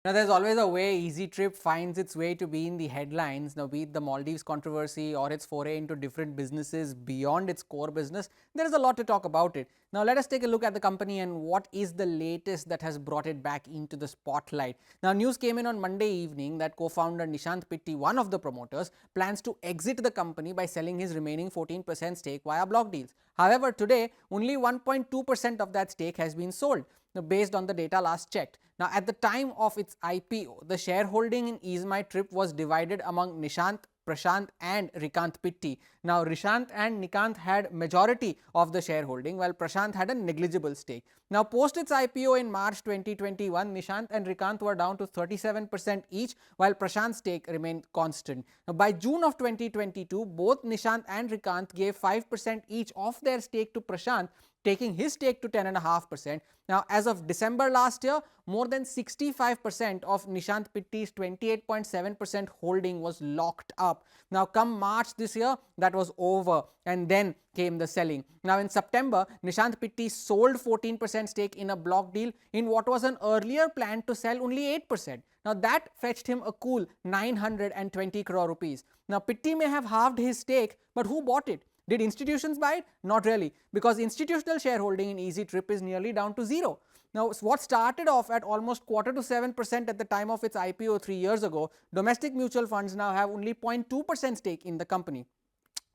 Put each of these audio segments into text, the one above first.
Now, there's always a way EaseTrip finds its way to be in the headlines. Now, be it the Maldives controversy or its foray into different businesses beyond its core business, there is a lot to talk about it. Now, let us take a look at the company and what is the latest that has brought it back into the spotlight. Now, news came in on Monday evening that co-founder Nishant Pitti, one of the promoters, plans to exit the company by selling his remaining 14% stake via block deals. However, today, only 1.2% of that stake has been sold. Now, based on the data last checked. Now, at the time of its IPO, the shareholding in EaseMyTrip was divided among Nishant, Prashant and Rikant Pitti. Now, Rishant and Nikant had majority of the shareholding while Prashant had a negligible stake. Now, post its IPO in March 2021, Nishant and Rikant were down to 37% each while Prashant's stake remained constant. Now, by June of 2022, both Nishant and Rikant gave 5% each of their stake to Prashant, taking his stake to 10.5%. Now, as of December last year, more than 65% of Nishant Pitti's 28.7% holding was locked up. Now, come March this year, that was over and then came the selling. Now, in September, Nishant Pitti sold 14% stake in a block deal in what was an earlier plan to sell only 8%. Now, that fetched him a cool 920 crore rupees. Now, Pitti may have halved his stake, but who bought it? Did institutions buy it? Not really, because institutional shareholding in EaseTrip is nearly down to zero. Now, what started off at almost quarter to 7% at the time of its IPO 3 years ago, domestic mutual funds now have only 0.2% stake in the company.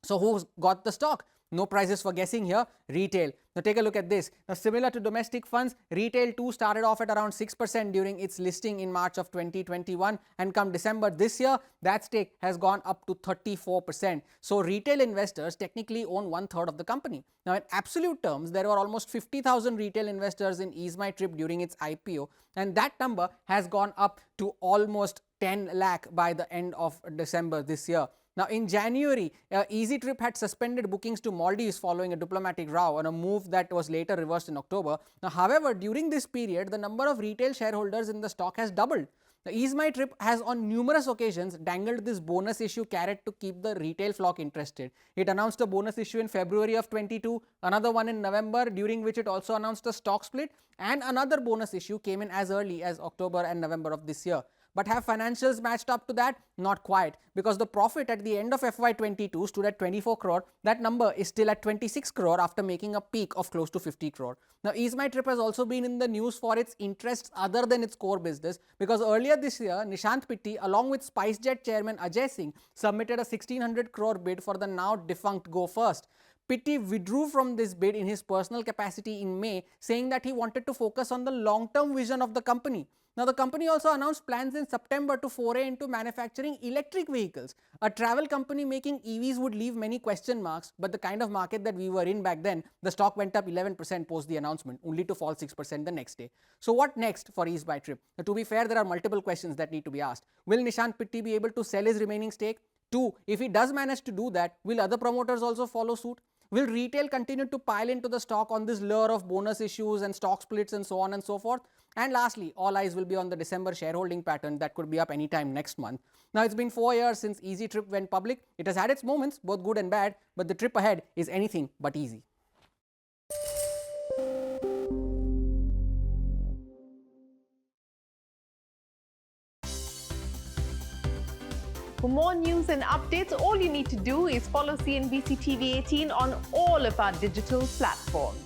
So, who's got the stock? No prizes for guessing here. Retail. Now, take a look at this. Now, similar to domestic funds, retail too started off at around 6% during its listing in March of 2021, and come December this year, that stake has gone up to 34%. So, retail investors technically own 1/3 of the company. Now, in absolute terms, there were almost 50,000 retail investors in EaseMyTrip during its IPO, and that number has gone up to almost 10 lakh by the end of December this year. Now, in January, EaseTrip had suspended bookings to Maldives following a diplomatic row, on a move that was later reversed in October. Now, however, during this period, the number of retail shareholders in the stock has doubled. The EaseMyTrip has on numerous occasions dangled this bonus issue carrot to keep the retail flock interested. It announced a bonus issue in February of 22, another one in November, during which it also announced a stock split, and another bonus issue came in as early as October and November of this year. But have financials matched up to that? Not quite, because the profit at the end of FY22 stood at 24 crore. That number is still at 26 crore after making a peak of close to 50 crore. Now, EaseMyTrip has also been in the news for its interests other than its core business, because earlier this year, Nishant Pitti, along with SpiceJet chairman Ajay Singh, submitted a 1600 crore bid for the now defunct Go First. Pitti withdrew from this bid in his personal capacity in May, saying that he wanted to focus on the long-term vision of the company. Now, the company also announced plans in September to foray into manufacturing electric vehicles. A travel company making EVs would leave many question marks, but the kind of market that we were in back then, the stock went up 11% post the announcement, only to fall 6% the next day. So, what next for EaseMyTrip? Now, to be fair, there are multiple questions that need to be asked. Will Nishant Pitti be able to sell his remaining stake? 2. If he does manage to do that, will other promoters also follow suit? Will retail continue to pile into the stock on this lure of bonus issues and stock splits and so on and so forth? And lastly, all eyes will be on the December shareholding pattern that could be up anytime next month. Now, it's been 4 years since EaseTrip went public. It has had its moments, both good and bad, but the trip ahead is anything but easy. For more news and updates, all you need to do is follow CNBC TV 18 on all of our digital platforms.